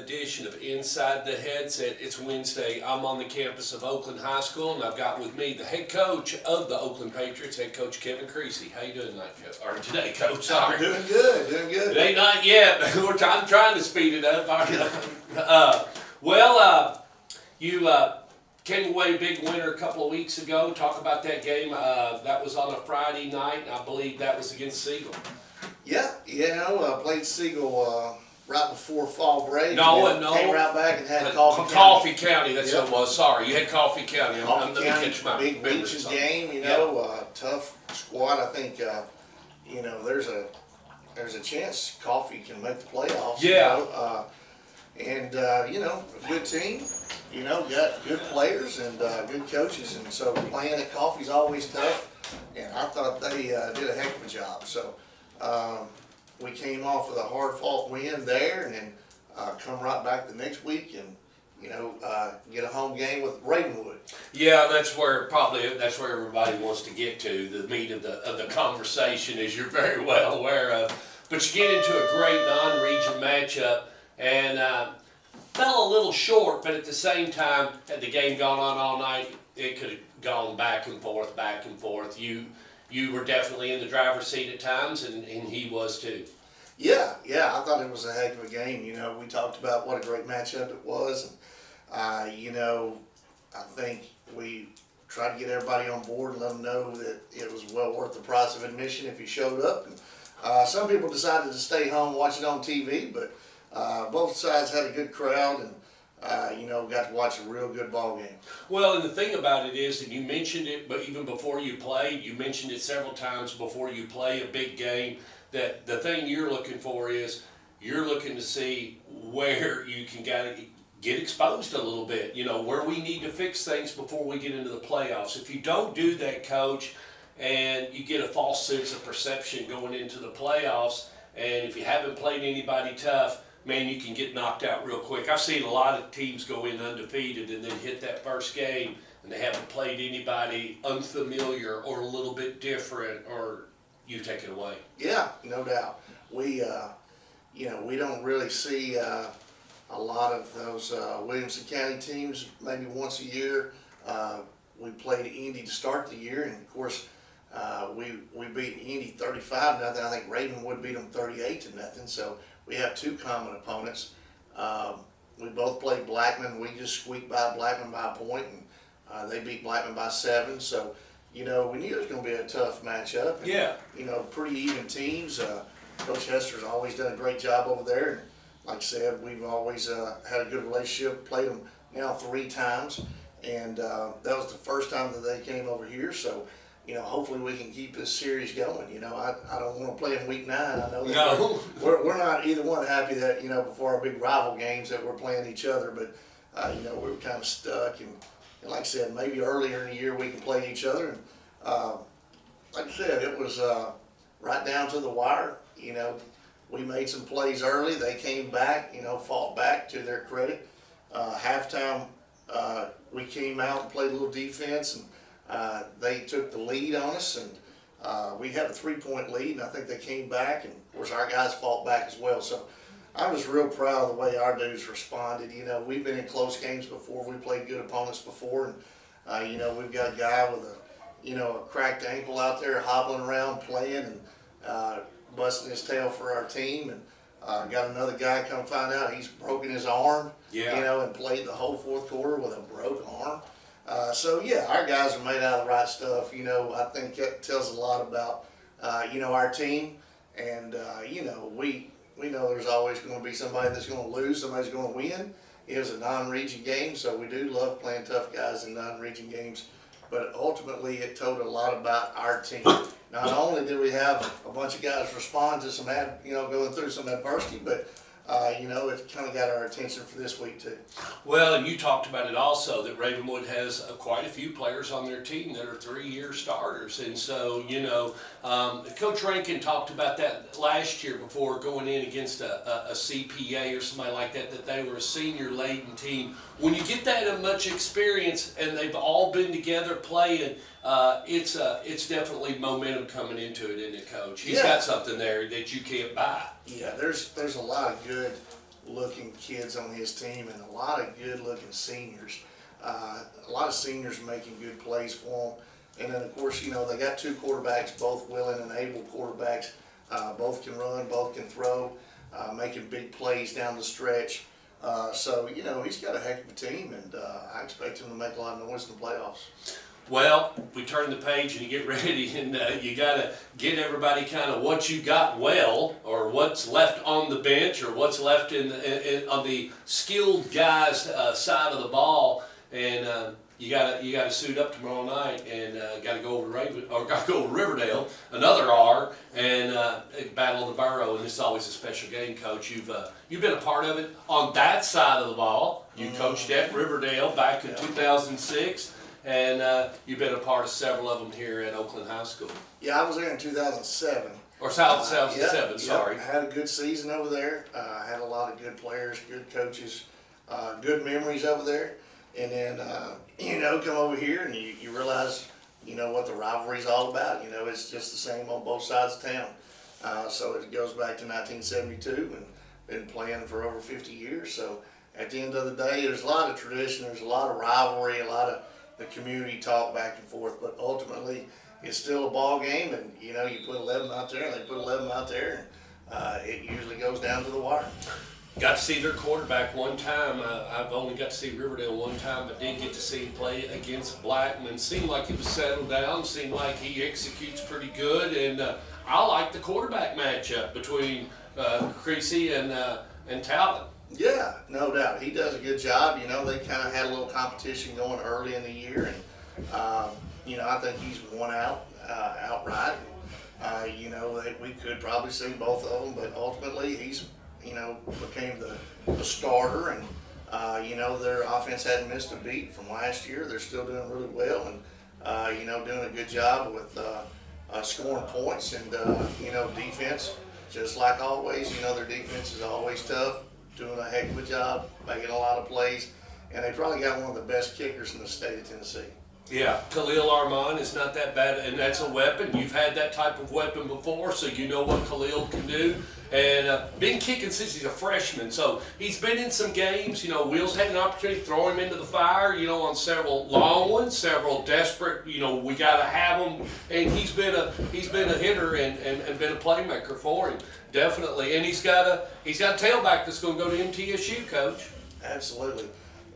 edition of Inside the Headset. It's Wednesday. I'm on the campus of Oakland High School, and I've got with me the head coach of the Oakland Patriots, head coach Kevin Creasy. How you doing tonight, Coach? Or today, Coach? Sorry. I'm doing good, doing good. It ain't not yet. I'm trying to speed it up. You came away a big winner a couple of weeks ago. Talk about that game. That was on a Friday night, and I believe that was against Siegel. Yeah, I played Siegel right before fall break. No. Came right back and had Coffee County. County, that's what it was. Sorry, you had Coffee County. Coffee County, big beaches game, tough squad. I think, there's a chance Coffee can make the playoffs. Yeah. A good team, got good players and good coaches. And so playing at Coffee's always tough. And I thought they did a heck of a job. So we came off with a hard-fought win there, and then come right back the next week and get a home game with Ravenwood. Yeah, that's where everybody wants to get to. The meat of the conversation, as you're very well aware of. But you get into a great non-region matchup, and fell a little short. But at the same time, had the game gone on all night, it could have gone back and forth, back and forth. You were definitely in the driver's seat at times, and he was too. Yeah, I thought it was a heck of a game. We talked about what a great matchup it was. And, I think we tried to get everybody on board and let them know that it was well worth the price of admission if you showed up. And some people decided to stay home, watch it on TV, but both sides had a good crowd, and got to watch a real good ball game. Well, and the thing about it is, and you mentioned it, but even before you played, you mentioned it several times before you play a big game, that the thing you're looking for is you're looking to see where you can get exposed a little bit, where we need to fix things before we get into the playoffs. If you don't do that, Coach, and you get a false sense of perception going into the playoffs, and if you haven't played anybody tough, man, you can get knocked out real quick. I've seen a lot of teams go in undefeated and then hit that first game and they haven't played anybody unfamiliar or a little bit different, or you take it away. Yeah, no doubt. We, we don't really see a lot of those Williamson County teams maybe once a year. We played Indy to start the year, and of course, we beat Indy 35-0. I think Ravenwood beat them 38-0. So we have two common opponents. We both played Blackman. We just squeaked by Blackman by a point, and they beat Blackman by 7. So, we knew it was going to be a tough matchup. And, yeah. Pretty even teams. Coach Hester's always done a great job over there. And like I said, we've always had a good relationship. Played them now 3 times, and that was the first time that they came over here. So, hopefully we can keep this series going. I don't want to play in week 9. I know that we're not either one happy that, before our big rival games that we're playing each other, but, we were kind of stuck. And like I said, maybe earlier in the year we can play each other. And like I said, it was right down to the wire. We made some plays early. They came back, fought back to their credit. Halftime, we came out and played a little defense, and they took the lead on us, and we had a 3-point lead, and I think they came back, and of course our guys fought back as well. So I'm just real proud of the way our dudes responded. We've been in close games before. We played good opponents before, and we've got a guy with a cracked ankle out there hobbling around playing and busting his tail for our team, and got another guy come find out he's broken his arm. And played the whole 4th quarter with a broke arm. Our guys are made out of the right stuff. I think that tells a lot about, our team. And, we know there's always going to be somebody that's going to lose, somebody's going to win. It was a non-region game, so we do love playing tough guys in non-region games. But ultimately, it told a lot about our team. Not only did we have a bunch of guys respond to some, going through some adversity, but it kind of got our attention for this week too. Well, and you talked about it also, that Ravenwood has quite a few players on their team that are 3-year starters. And so, Coach Rankin talked about that last year before going in against a CPA or somebody like that they were a senior-laden team. When you get that much experience and they've all been together playing, it's definitely momentum coming into it, isn't it, Coach? He's got something there that you can't buy. Yeah, there's a lot of good looking kids on his team and a lot of good looking seniors. A lot of seniors making good plays for them. And then, of course, you know, they got two quarterbacks, both willing and able quarterbacks. Both can run, both can throw, making big plays down the stretch. So, you know, he's got a heck of a team, and I expect him to make a lot of noise in the playoffs. Well, we turn the page and you get ready, and you got to get everybody kind of what you got well, or what's left on the bench, or what's left on the skilled guys' side of the ball, and you got to suit up tomorrow night and got to go over Riverdale, another R, and battle the Borough. And this is always a special game, Coach. You've been a part of it on that side of the ball. You coached at Riverdale back in 2006. And you've been a part of several of them here at Oakland High School. Yeah, I was there in 2007. Or South 2007, sorry. I had a good season over there. I had a lot of good players, good coaches, good memories over there. And then, you know, come over here and you realize, you know, what the rivalry's all about. You know, it's just the same on both sides of town. So it goes back to 1972 and been playing for over 50 years. So at the end of the day, there's a lot of tradition, there's a lot of rivalry, a lot of the community talk back and forth, but ultimately it's still a ball game, and you know, you put 11 out there and they put 11 out there, and it usually goes down to the wire. Got to see their quarterback one time. I've only got to see Riverdale one time, but did get to see him play against Blackman. Seemed like he was settled down, seemed like he executes pretty good, and I like the quarterback matchup between Creasy and Talbot. Yeah, no doubt. He does a good job. You know, they kind of had a little competition going early in the year, and you know, I think he's won outright. You know, we could probably see both of them, but ultimately he's, you know, became the starter, and you know, their offense hadn't missed a beat from last year. They're still doing really well, and you know, doing a good job with scoring points, and you know, defense, just like always. You know, their defense is always tough, doing a heck of a job, making a lot of plays, and they probably got one of the best kickers in the state of Tennessee. Yeah, Khalil Armand is not that bad, and that's a weapon. You've had that type of weapon before, so you know what Khalil can do. And been kicking since he's a freshman, so he's been in some games. You know, Will's had an opportunity to throw him into the fire, you know, on several long ones, several desperate, you know, we got to have him. And he's been a hitter and been a playmaker for him, definitely. And he's got a tailback that's going to go to MTSU, Coach. Absolutely.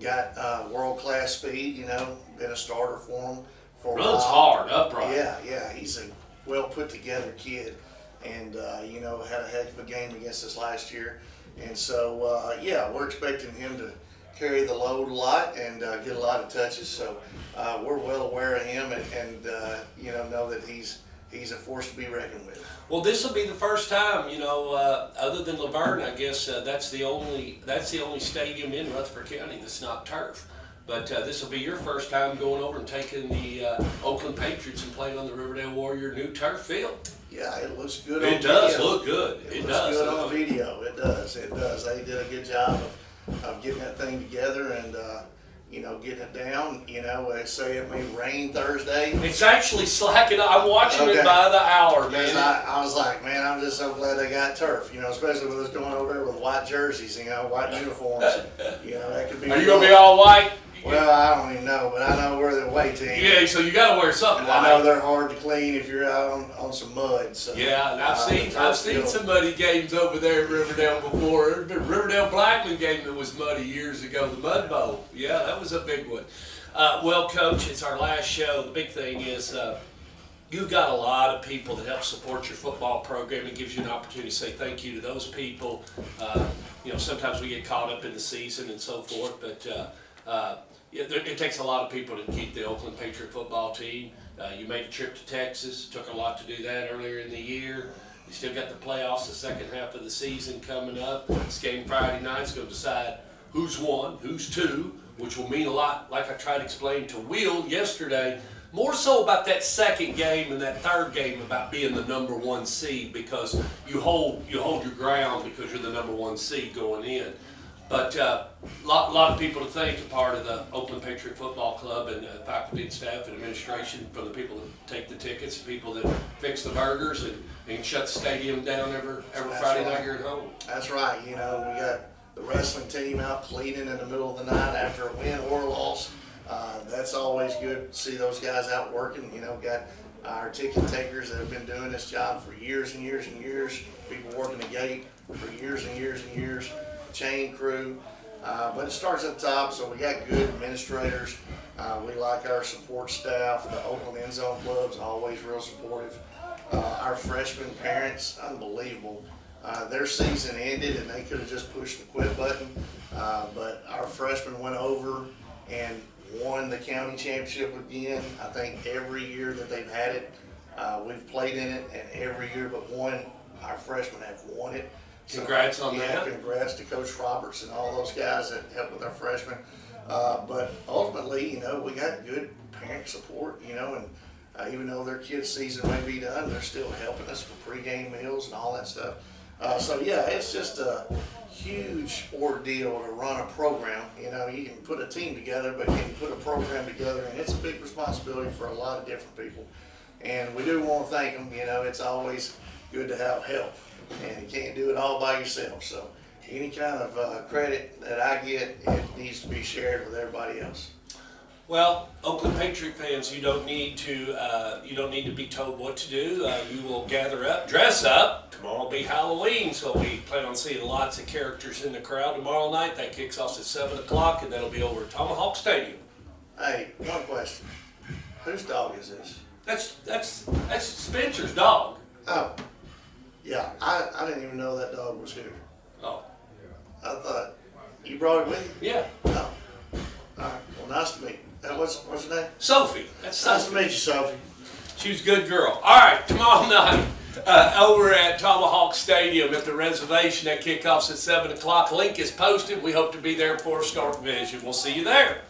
Got world-class speed, you know, been a starter for him for a while. Runs hard, upright. Yeah, he's a well-put-together kid, and, you know, had a heck of a game against us last year. And so, yeah, we're expecting him to carry the load a lot and get a lot of touches. So we're well aware of him, and you know that he's a force to be reckoned with. Well, this will be the first time, you know, other than Laverne, I guess that's the only stadium in Rutherford County that's not turf. But this will be your first time going over and taking the Oakland Patriots and playing on the Riverdale Warrior new turf field. Yeah, it looks good. It does look good. It does. Good on video. It does. They did a good job of getting that thing together and you know, getting it down. You know, they say it may rain Thursday. It's actually slacking up. I'm watching it by the hour, man. I was like, man, I'm just so glad they got turf. You know, especially with us going over there with white jerseys, you know, white uniforms. You know, that could be. Are you gonna be all white? Well, I don't even know, but I know we're the away team. Yeah, so you got to wear something. I know they're hard to clean if you're out on some mud. So, yeah, and I've seen some muddy games over there at Riverdale before. There's been a Riverdale Blackman game that was muddy years ago, the Mud Bowl. Yeah, that was a big one. Well, Coach, it's our last show. The big thing is you've got a lot of people that help support your football program. It gives you an opportunity to say thank you to those people. You know, sometimes we get caught up in the season and so forth, but it takes a lot of people to keep the Oakland Patriot football team. You made a trip to Texas, took a lot to do that earlier in the year. You still got the playoffs the second half of the season coming up. This game Friday night is going to decide who's one, who's two, which will mean a lot, like I tried to explain to Will yesterday, more so about that second game and that third game about being the number one seed, because you hold your ground because you're the number one seed going in. But a lot of people to thank, a part of the Oakland Patriot Football Club and faculty and staff and administration, from the people that take the tickets, people that fix the burgers and shut the stadium down every Friday night you're at home. That's right. You know, we got the wrestling team out cleaning in the middle of the night after a win or a loss. That's always good to see those guys out working. You know, got our ticket takers that have been doing this job for years and years and years. People working the gate for years and years and years. Chain crew. But it starts at the top, so we got good administrators. We like our support staff. The Oakland End Zone Club's always real supportive. Our freshman parents, unbelievable. Their season ended and they could have just pushed the quit button. But our freshmen went over and won the county championship again. I think every year that they've had it, we've played in it, and every year but one, our freshmen have won it. Congrats on yeah, that. Congrats to Coach Roberts and all those guys that helped with our freshmen. But ultimately, you know, we got good parent support, you know, and even though their kids' season may be done, they're still helping us for pregame meals and all that stuff. So yeah, it's just a huge ordeal to run a program. You know, you can put a team together, but you can put a program together, and it's a big responsibility for a lot of different people. And we do want to thank them. You know, it's always good to have help, and you can't do it all by yourself. So any kind of credit that I get, it needs to be shared with everybody else. Well, Oakland Patriot fans, you don't need to be told what to do. You will gather up, dress up. Tomorrow will be Halloween, so we plan on seeing lots of characters in the crowd tomorrow night. That kicks off at 7 o'clock, and that'll be over at Tomahawk Stadium. Hey, one question. Whose dog is this? That's Spencer's dog. Oh, yeah, I didn't even know that dog was here. Oh, I thought, you brought it with you? yeah, Oh, all right, well, nice to meet you. What's your name? Sophie. That's Nice to Sophie. meet you, Sophie. She was a good girl. All right, tomorrow night over at Tomahawk Stadium at the reservation. That kickoff's at 7 o'clock. Link is posted. We hope to be there before start vision. We'll see you there.